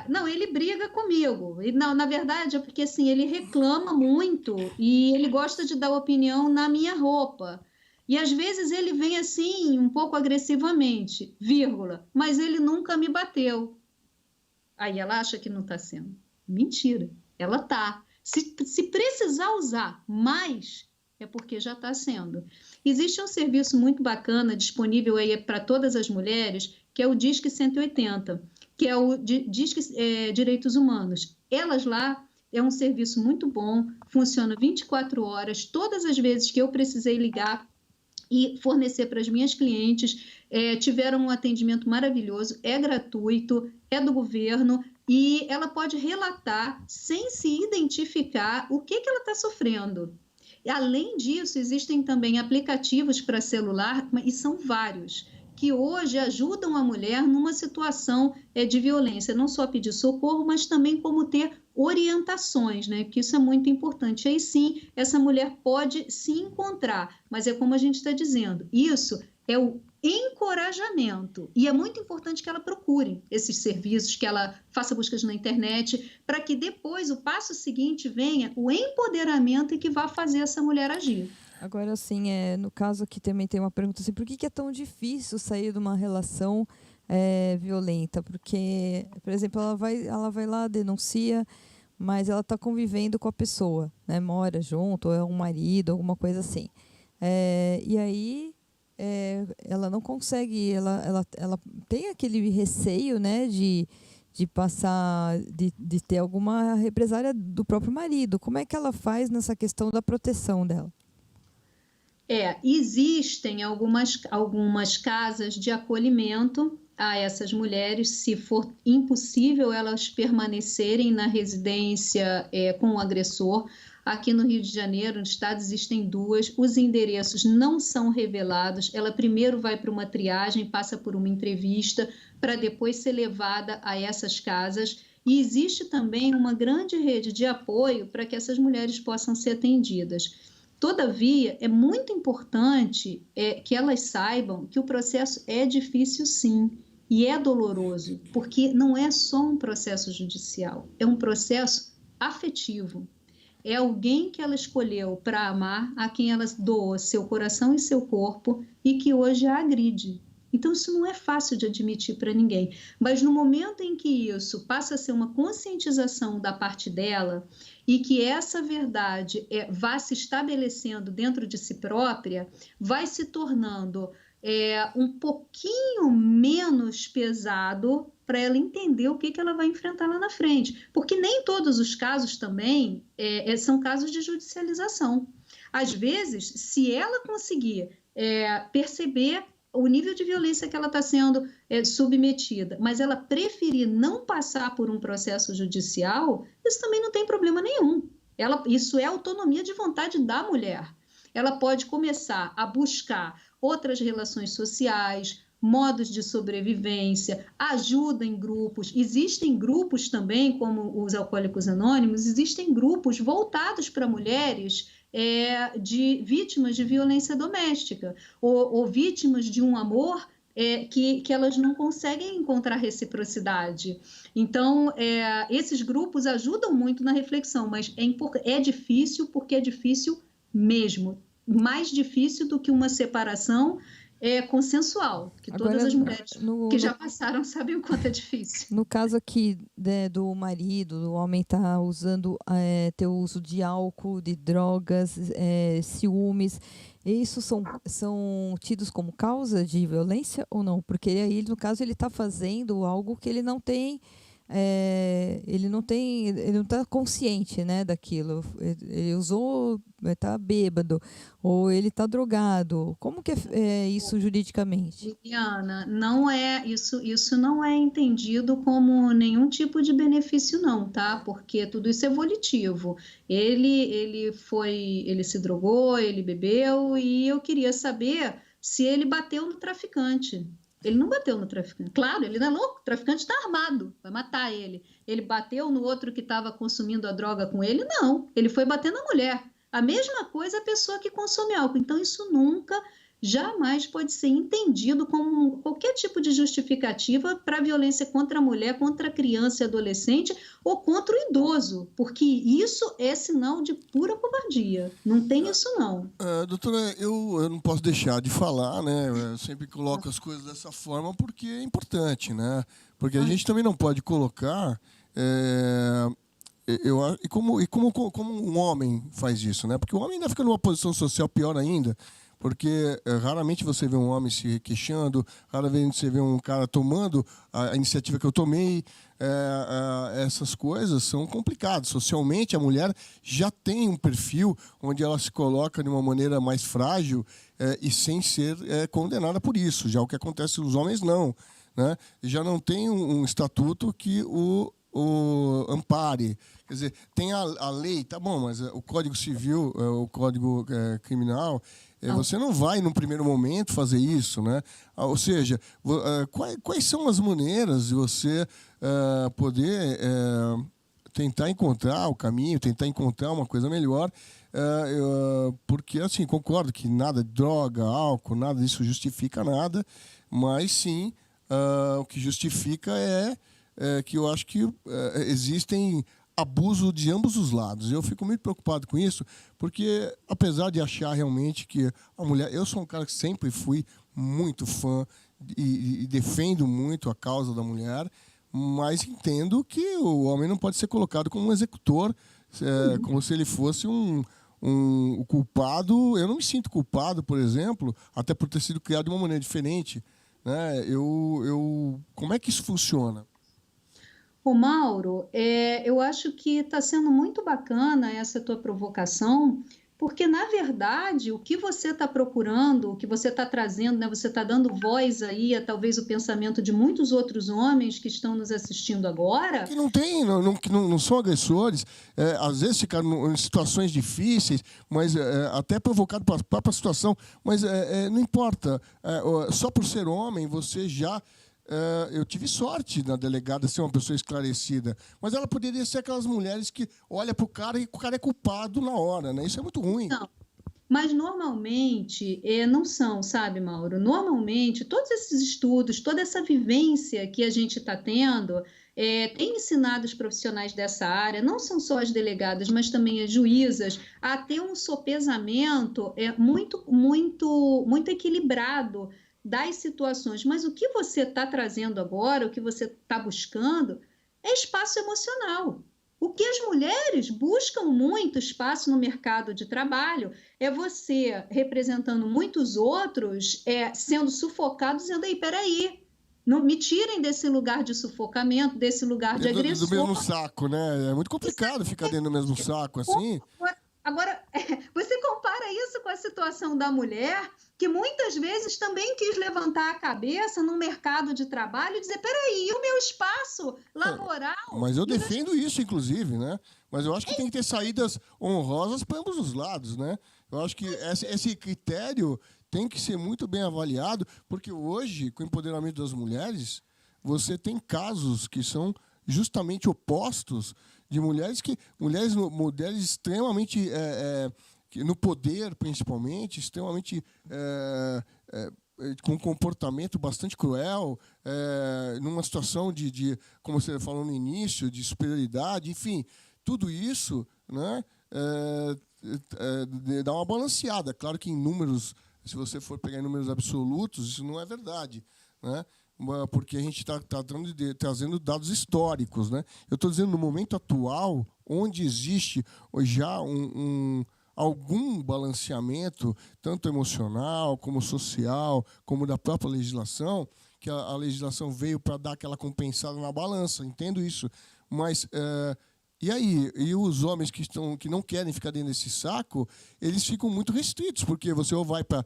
Speaker 3: Não, ele briga comigo. E, não, na verdade, é porque assim, ele reclama muito e ele gosta de dar opinião na minha roupa. E às vezes ele vem assim, um pouco agressivamente, vírgula, mas ele nunca me bateu. Aí ela acha que não está sendo. Mentira, ela está. Se precisar usar mais, é porque já está sendo. Existe um serviço muito bacana, disponível aí para todas as mulheres, que é o Disque 180, que é o Disque Direitos Humanos. Elas lá, é um serviço muito bom, funciona 24 horas, todas as vezes que eu precisei ligar e fornecer para as minhas clientes, tiveram um atendimento maravilhoso, é gratuito, é do governo, e ela pode relatar, sem se identificar, o que ela está sofrendo. E, além disso, existem também aplicativos para celular, e são vários, que hoje ajudam a mulher numa situação de violência, não só pedir socorro, mas também como ter orientações, né? Porque isso é muito importante. Aí sim, essa mulher pode se encontrar, mas é como a gente está dizendo, isso é o encorajamento, e é muito importante que ela procure esses serviços, que ela faça buscas na internet, para que depois o passo seguinte venha o empoderamento e que vá fazer essa mulher agir.
Speaker 2: Agora, assim, no caso aqui também tem uma pergunta assim, por que é tão difícil sair de uma relação violenta? Porque, por exemplo, ela vai lá, denuncia, mas ela está convivendo com a pessoa, né? Mora junto, ou é um marido, alguma coisa assim. E aí ela não consegue, ela tem aquele receio, né, de passar, de ter alguma represália do próprio marido. Como é que ela faz nessa questão da proteção dela?
Speaker 3: Existem algumas casas de acolhimento a essas mulheres, se for impossível elas permanecerem na residência com o agressor. Aqui no Rio de Janeiro, no estado, existem 2, os endereços não são revelados, ela primeiro vai para uma triagem, passa por uma entrevista, para depois ser levada a essas casas, e existe também uma grande rede de apoio para que essas mulheres possam ser atendidas. Todavia, é muito importante que elas saibam que o processo é difícil sim, e é doloroso, porque não é só um processo judicial, é um processo afetivo. É alguém que ela escolheu para amar, a quem ela doou seu coração e seu corpo e que hoje a agride. Então, isso não é fácil de admitir para ninguém. Mas no momento em que isso passa a ser uma conscientização da parte dela e que essa verdade vá se estabelecendo dentro de si própria, vai se tornando um pouquinho menos pesado para ela entender o que ela vai enfrentar lá na frente. Porque nem todos os casos também são casos de judicialização. Às vezes, se ela conseguir perceber o nível de violência que ela está sendo submetida, mas ela preferir não passar por um processo judicial, isso também não tem problema nenhum. Isso é autonomia de vontade da mulher. Ela pode começar a buscar outras relações sociais, modos de sobrevivência, ajuda em grupos. Existem grupos também, como os Alcoólicos Anônimos, existem grupos voltados para mulheres de vítimas de violência doméstica ou vítimas de um amor que elas não conseguem encontrar reciprocidade. Então, esses grupos ajudam muito na reflexão, mas é difícil porque é difícil mesmo. Mais difícil do que uma separação consensual, que
Speaker 2: Agora,
Speaker 3: todas as mulheres que já passaram sabem o quanto é difícil.
Speaker 2: No caso aqui, né, do marido, do homem estar usando, ter o uso de álcool, de drogas, ciúmes, isso são tidos como causa de violência ou não? Porque aí, no caso, ele está fazendo algo que ele não tem, ele não está consciente, né, daquilo. Ele usou, está bêbado, ou ele está drogado. Como que é isso juridicamente?
Speaker 3: Liliana, não é isso não é entendido como nenhum tipo de benefício, não, tá? Porque tudo isso é volitivo. Ele se drogou, ele bebeu, e eu queria saber se ele bateu no traficante. Ele não bateu no traficante. Claro, ele não é louco, o traficante está armado, vai matar ele. Ele bateu no outro que estava consumindo a droga com ele? Não, ele foi bater na mulher. A mesma coisa a pessoa que consome álcool. Então, isso nunca, jamais pode ser entendido como qualquer tipo de justificativa para violência contra a mulher, contra a criança e adolescente ou contra o idoso, porque isso é sinal de pura covardia. Não tem isso, não.
Speaker 1: Doutora, eu não posso deixar de falar, né? Eu sempre coloco as coisas dessa forma porque é importante, né? Porque a gente também não pode colocar... como um homem faz isso, né? Porque o homem ainda fica numa posição social pior ainda, porque raramente você vê um homem se queixando, raramente você vê um cara tomando a iniciativa que eu tomei. Essas coisas são complicadas. Socialmente, a mulher já tem um perfil onde ela se coloca de uma maneira mais frágil e sem ser condenada por isso. Já o que acontece os homens não, né? Já não tem um estatuto que o ampare. Quer dizer, tem a lei, tá bom, mas o Código Civil, o Código Criminal, você não vai, no primeiro momento, fazer isso, né? Ou seja, quais são as maneiras de você poder tentar encontrar o caminho, tentar encontrar uma coisa melhor, porque, assim, concordo que nada de droga, álcool, nada disso justifica nada, mas, sim, o que justifica que eu acho que existem abuso de ambos os lados. Eu fico muito preocupado com isso, porque apesar de achar realmente que a mulher... Eu sou um cara que sempre fui muito fã e defendo muito a causa da mulher, mas entendo que o homem não pode ser colocado como um executor, como se ele fosse o culpado. Eu não me sinto culpado, por exemplo, até por ter sido criado de uma maneira diferente, né? Como é que isso funciona?
Speaker 3: Ô, Mauro, eu acho que está sendo muito bacana essa tua provocação, porque, na verdade, o que você está procurando, o que você está trazendo, né, você está dando voz aí a talvez o pensamento de muitos outros homens que estão nos assistindo agora.
Speaker 1: Que não são agressores, às vezes ficam em situações difíceis, mas até provocado pela própria situação, mas não importa. Só por ser homem, você já... eu tive sorte na delegada ser uma pessoa esclarecida, mas ela poderia ser aquelas mulheres que olham para o cara e o cara é culpado na hora, né? Isso é muito ruim.
Speaker 3: Não, mas normalmente não são, sabe, Mauro? Normalmente, todos esses estudos, toda essa vivência que a gente está tendo, tem ensinado os profissionais dessa área, não são só as delegadas, mas também as juízas, a ter um sopesamento muito, muito, muito equilibrado das situações, mas o que você está trazendo agora, o que você está buscando, é espaço emocional. O que as mulheres buscam muito espaço no mercado de trabalho é você representando muitos outros, sendo sufocado, dizendo, aí, peraí, não me tirem desse lugar de sufocamento, desse lugar de agressor.
Speaker 1: Do mesmo saco, né? É muito complicado ficar dentro do mesmo saco, assim.
Speaker 3: Agora, você compara isso com a situação da mulher, que muitas vezes também quis levantar a cabeça no mercado de trabalho e dizer, peraí, e o meu espaço laboral?
Speaker 1: Mas eu defendo isso, inclusive, né? Mas eu acho que tem que ter saídas honrosas para ambos os lados, né? Eu acho que esse critério tem que ser muito bem avaliado, porque hoje, com o empoderamento das mulheres, você tem casos que são justamente opostos de mulheres extremamente no poder, principalmente, extremamente com um comportamento bastante cruel, numa situação de, como você falou no início, de superioridade, enfim, tudo isso, né, dá uma balanceada. Claro que em números se você for pegar em números absolutos, isso não é verdade, né? Porque a gente está trazendo dados históricos, né? Eu estou dizendo no momento atual, onde existe já algum balanceamento, tanto emocional, como social, como da própria legislação, que a legislação veio para dar aquela compensada na balança, entendo isso. Mas, e aí? E os homens que não querem ficar dentro desse saco, eles ficam muito restritos, porque você ou vai para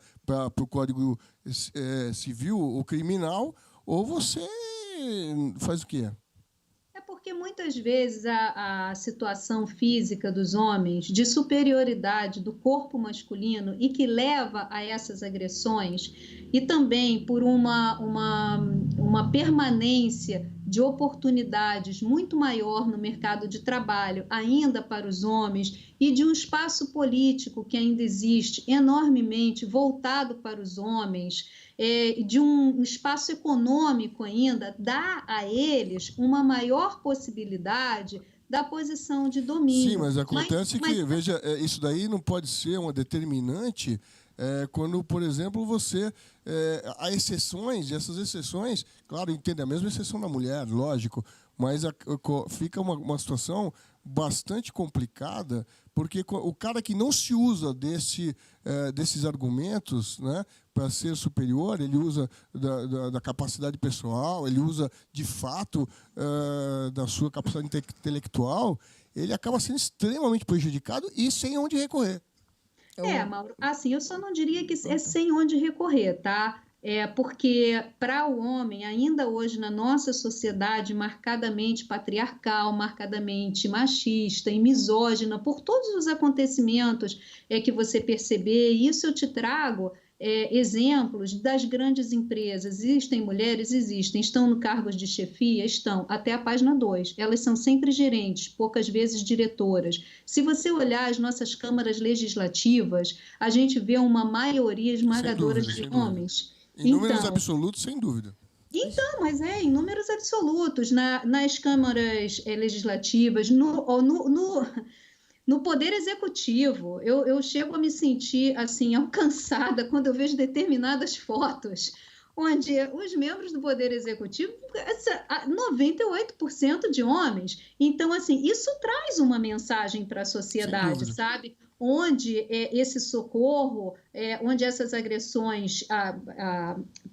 Speaker 1: o Código Civil ou criminal, ou você faz o quê?
Speaker 3: É porque muitas vezes a situação física dos homens de superioridade do corpo masculino e que leva a essas agressões e também por uma permanência de oportunidades muito maior no mercado de trabalho ainda para os homens e de um espaço político que ainda existe enormemente voltado para os homens, de um espaço econômico ainda, dá a eles uma maior possibilidade da posição de domínio.
Speaker 1: Sim, mas acontece que, veja, isso daí não pode ser uma determinante quando, por exemplo, há exceções, e essas exceções, claro, entende, a mesma exceção da mulher, lógico, mas fica uma situação bastante complicada, porque o cara que não se usa desses argumentos, né, para ser superior, ele usa da capacidade pessoal, ele usa, de fato, da sua capacidade intelectual, ele acaba sendo extremamente prejudicado e sem onde recorrer.
Speaker 3: Mauro, assim, eu só não diria que é sem onde recorrer, tá? Porque para o homem, ainda hoje na nossa sociedade marcadamente patriarcal, marcadamente machista e misógina, por todos os acontecimentos que você perceber, isso eu te trago exemplos das grandes empresas. Existem mulheres? Existem. Estão no cargos de chefia? Estão. Até a página 2. Elas são sempre gerentes, poucas vezes diretoras. Se você olhar as nossas câmaras legislativas, a gente vê uma maioria esmagadora de homens.
Speaker 1: Em números absolutos, sem dúvida.
Speaker 3: Então, mas em números absolutos, nas câmaras legislativas, no Poder Executivo, eu chego a me sentir assim alcançada quando eu vejo determinadas fotos onde os membros do Poder Executivo, 98% de homens. Então, assim, isso traz uma mensagem para a sociedade, sabe? Onde esse socorro, onde essas agressões,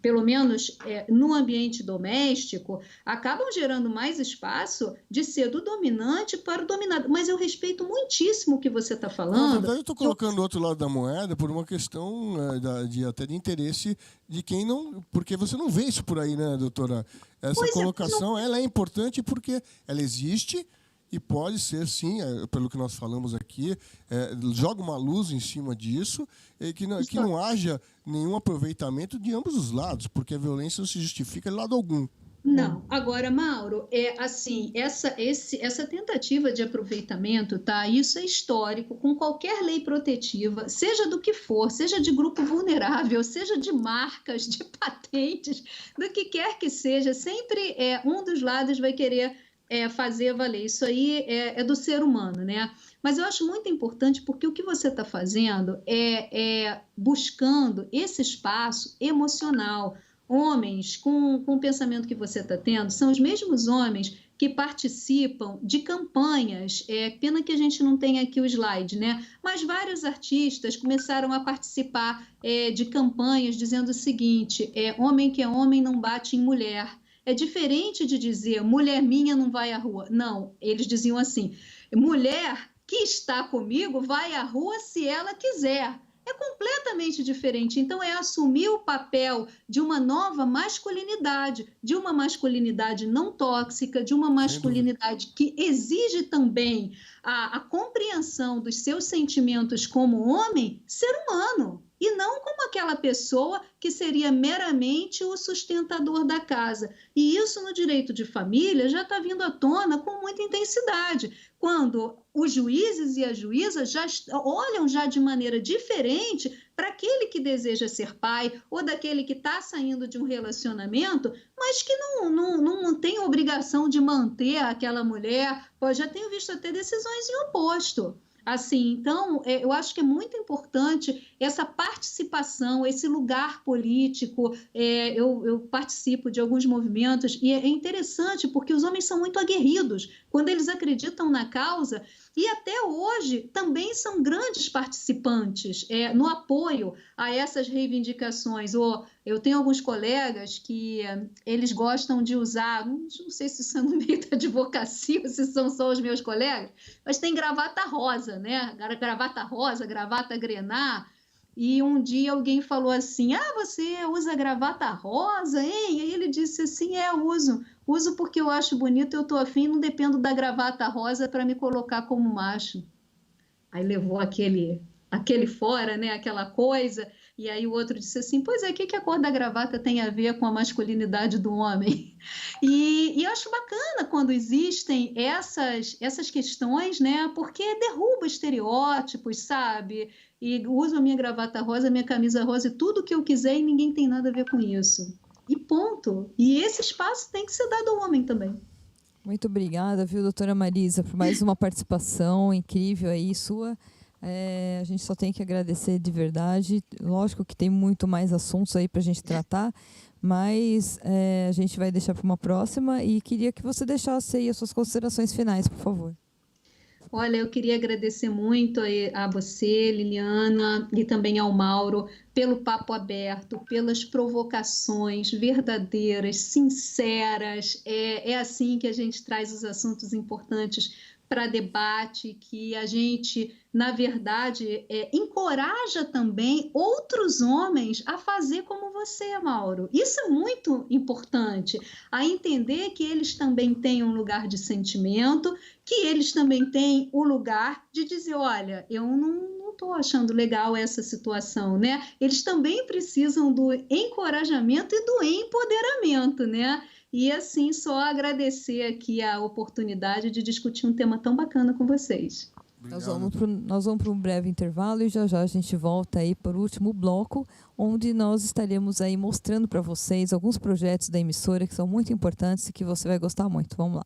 Speaker 3: pelo menos no ambiente doméstico, acabam gerando mais espaço de ser do dominante para o dominado. Mas eu respeito muitíssimo o que você está falando. Na
Speaker 1: verdade, eu estou colocando o outro lado da moeda por uma questão até de interesse de quem não... Porque você não vê isso por aí, né, doutora? Essa colocação ela é importante porque ela existe... E pode ser, sim, pelo que nós falamos aqui, joga uma luz em cima disso, que não haja nenhum aproveitamento de ambos os lados, porque a violência não se justifica de lado algum.
Speaker 3: Não. Agora, Mauro, assim, essa tentativa de aproveitamento, tá? Isso é histórico, com qualquer lei protetiva, seja do que for, seja de grupo vulnerável, seja de marcas, de patentes, do que quer que seja, sempre um dos lados vai querer fazer valer. Isso aí é do ser humano, né? Mas eu acho muito importante porque o que você está fazendo é buscando esse espaço emocional. Homens com o pensamento que você está tendo são os mesmos homens que participam de campanhas, pena que a gente não tem aqui o slide, né? Mas vários artistas começaram a participar de campanhas dizendo o seguinte, homem que é homem não bate em mulher. É diferente de dizer, mulher minha não vai à rua. Não, eles diziam assim, mulher que está comigo vai à rua se ela quiser. É completamente diferente. Então, é assumir o papel de uma nova masculinidade, de uma masculinidade não tóxica, de uma masculinidade que exige também a compreensão dos seus sentimentos como homem, ser humano. E não como aquela pessoa que seria meramente o sustentador da casa. E isso no direito de família já está vindo à tona com muita intensidade, quando os juízes e as juízas já olham já de maneira diferente para aquele que deseja ser pai ou daquele que está saindo de um relacionamento, mas que não tem obrigação de manter aquela mulher. Já tenho visto até decisões em oposto. Assim, então, eu acho que é muito importante essa participação, esse lugar político. Eu participo de alguns movimentos e é interessante porque os homens são muito aguerridos quando eles acreditam na causa e até hoje também são grandes participantes no apoio a essas reivindicações. Eu tenho alguns colegas que eles gostam de usar, não sei se isso é no meio da advocacia ou se são só os meus colegas, mas tem gravata rosa, né? Gravata rosa, gravata grená. E um dia alguém falou assim: você usa gravata rosa, hein? E aí ele disse assim: uso. Uso porque eu acho bonito, eu estou afim, não dependo da gravata rosa para me colocar como macho. Aí levou aquele fora, né? Aquela coisa. E aí o outro disse assim: pois é, o que a cor da gravata tem a ver com a masculinidade do homem? E eu acho bacana quando existem essas questões, né? Porque derruba estereótipos, sabe? E uso a minha gravata rosa, a minha camisa rosa e tudo que eu quiser e ninguém tem nada a ver com isso. E ponto. E esse espaço tem que ser dado ao homem também.
Speaker 2: Muito obrigada, viu, doutora Marisa, por mais uma participação incrível aí sua. A gente só tem que agradecer de verdade. Lógico que tem muito mais assuntos aí para a gente tratar, mas a gente vai deixar para uma próxima e queria que você deixasse aí as suas considerações finais, por favor.
Speaker 3: Olha, eu queria agradecer muito a você, Liliana, e também ao Mauro, pelo papo aberto, pelas provocações verdadeiras, sinceras. É assim que a gente traz os assuntos importantes para debate, que a gente, na verdade, encoraja também outros homens a fazer como você, Mauro. Isso é muito importante, a entender que eles também têm um lugar de sentimento, que eles também têm o lugar de dizer, olha, eu não estou achando legal essa situação, né? Eles também precisam do encorajamento e do empoderamento, né? E assim, só agradecer aqui a oportunidade de discutir um tema tão bacana com vocês.
Speaker 2: Nós vamos para um breve intervalo e já a gente volta aí para o último bloco, onde nós estaremos aí mostrando para vocês alguns projetos da emissora que são muito importantes e que você vai gostar muito. Vamos lá.